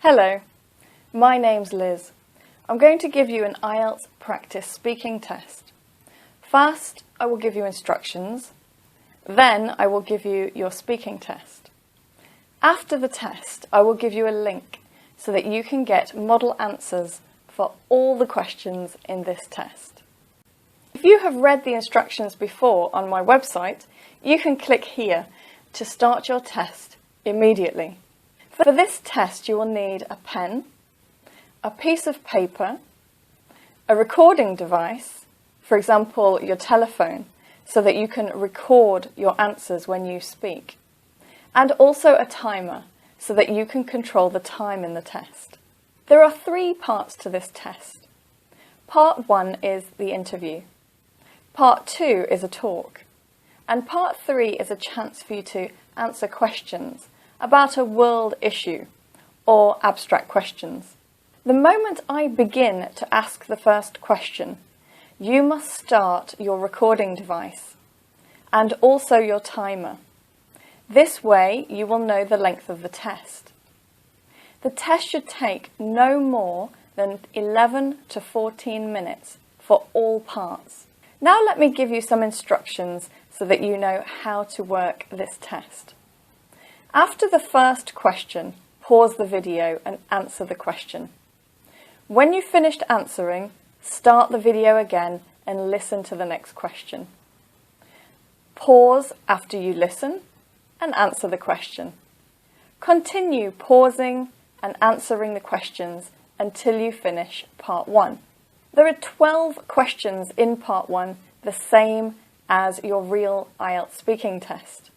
Hello, my name's Liz. I'm going to give you an IELTS practice speaking test. First, I will give you instructions. Then I will give you your speaking test. After the test, I will give you a link so that you can get model answers for all the questions in this test. If you have read the instructions before on my website, you can click here to start your test immediately. For this test, you will need a pen, a piece of paper, a recording device, for example, your telephone, so that you can record your answers when you speak, and also a timer, so that you can control the time in the test. There are 3 parts to this test. Part 1 is the interview. Part 2 is a talk. And Part 3 is a chance for you to answer questions about a world issue or abstract questions. The moment I begin to ask the first question, you must start your recording device and also your timer. This way you will know the length of the test. The test should take no more than 11 to 14 minutes for all parts. Now let me give you some instructions so that you know how to work this test. After the first question, pause the video and answer the question. When you've finished answering, start the video again and listen to the next question. Pause after you listen and answer the question. Continue pausing and answering the questions until you finish part 1. There are 12 questions in part 1, the same as your real IELTS speaking test.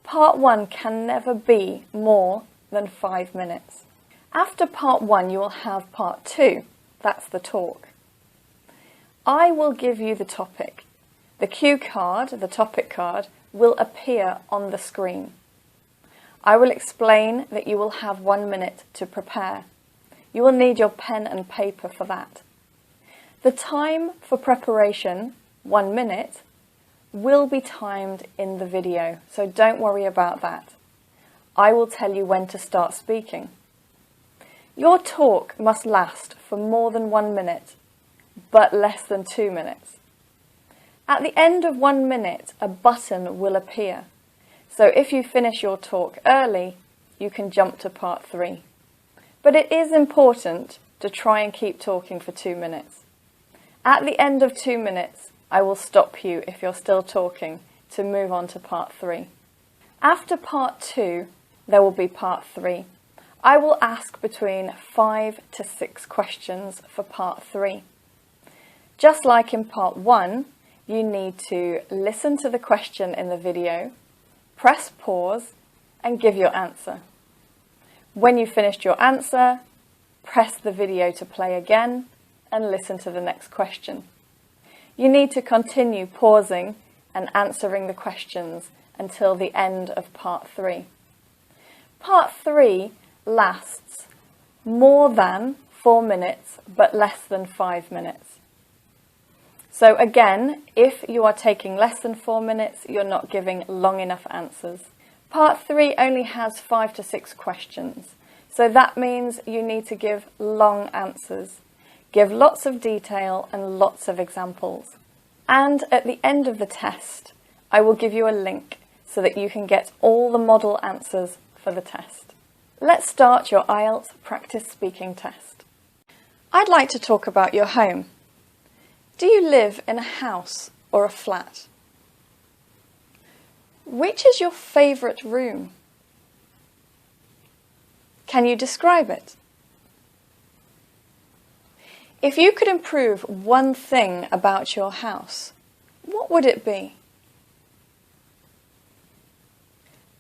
Part 1 can never be more than 5 minutes. After part 1, you will have part 2. That's the talk. I will give you the topic. The cue card, the topic card, will appear on the screen. I will explain that you will have 1 minute to prepare. You will need your pen and paper for that. The time for preparation, 1 minute, will be timed in the video, so don't worry about that. I will tell you when to start speaking. Your talk must last for more than 1 minute, but less than 2 minutes. At the end of 1 minute, a button will appear. So if you finish your talk early, you can jump to part 3. But it is important to try and keep talking for 2 minutes. At the end of 2 minutes, I will stop you if you're still talking to move on to part 3. After part 2, there will be part 3. I will ask between 5 to 6 questions for part 3. Just like in part 1, you need to listen to the question in the video, press pause and give your answer. When you've finished your answer, press the video to play again and listen to the next question. You need to continue pausing and answering the questions until the end of part 3. Part 3 lasts more than 4 minutes but less than 5 minutes. So again, if you are taking less than 4 minutes, you're not giving long enough answers. Part 3 only has 5 to 6 questions, so that means you need to give long answers. Give lots of detail and lots of examples. And at the end of the test, I will give you a link so that you can get all the model answers for the test. Let's start your IELTS practice speaking test. I'd like to talk about your home. Do you live in a house or a flat? Which is your favourite room? Can you describe it? If you could improve one thing about your house, what would it be?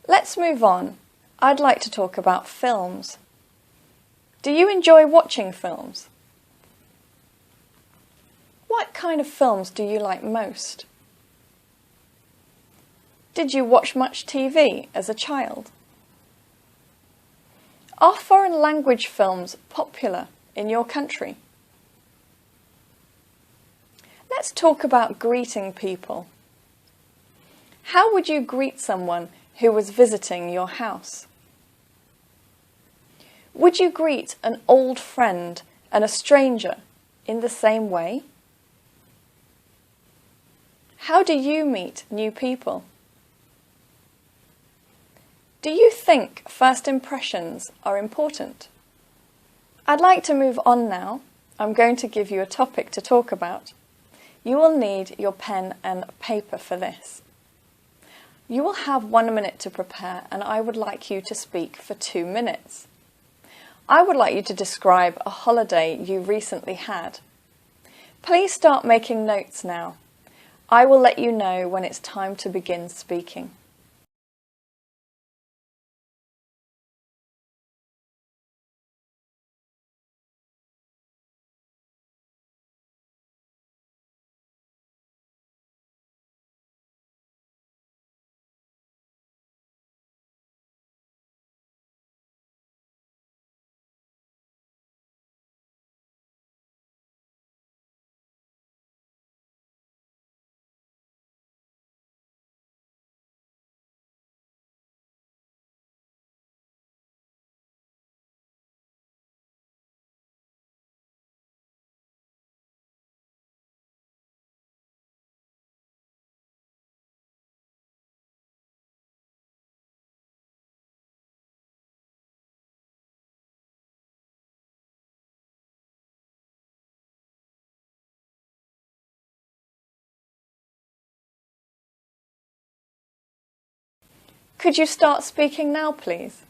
Let's move on. I'd like to talk about films. Do you enjoy watching films? What kind of films do you like most? Did you watch much TV as a child? Are foreign language films popular in your country? Let's talk about greeting people. How would you greet someone who was visiting your house? Would you greet an old friend and a stranger in the same way? How do you meet new people? Do you think first impressions are important? I'd like to move on now. I'm going to give you a topic to talk about. You will need your pen and paper for this. You will have 1 minute to prepare, and I would like you to speak for 2 minutes. I would like you to describe a holiday you recently had. Please start making notes now. I will let you know when it's time to begin speaking. Could you start speaking now, please?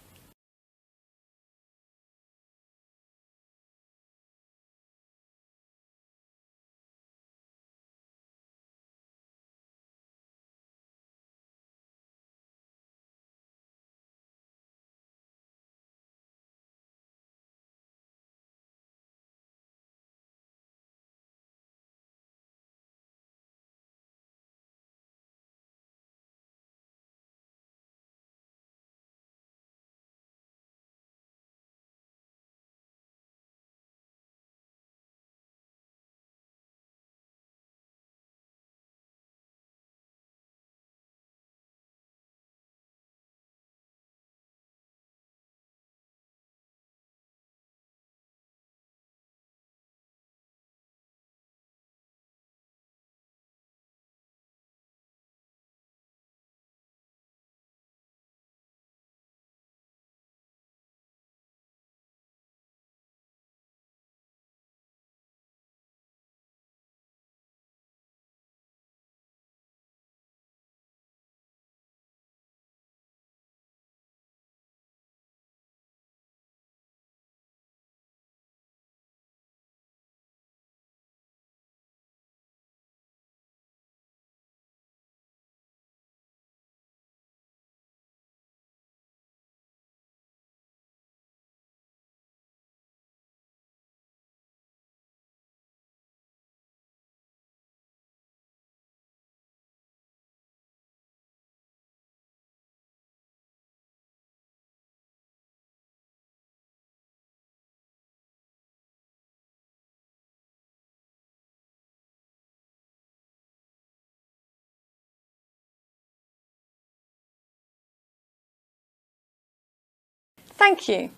Thank you.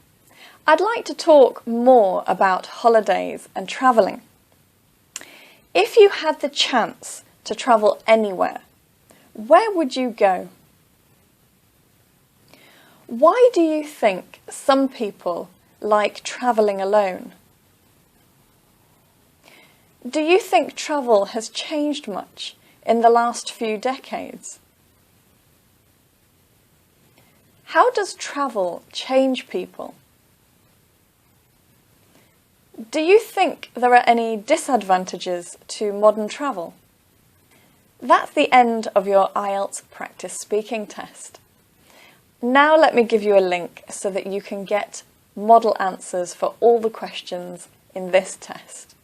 I'd like to talk more about holidays and travelling. If you had the chance to travel anywhere, where would you go? Why do you think some people like travelling alone? Do you think travel has changed much in the last few decades? How does travel change people? Do you think there are any disadvantages to modern travel? That's the end of your IELTS practice speaking test. Now let me give you a link so that you can get model answers for all the questions in this test.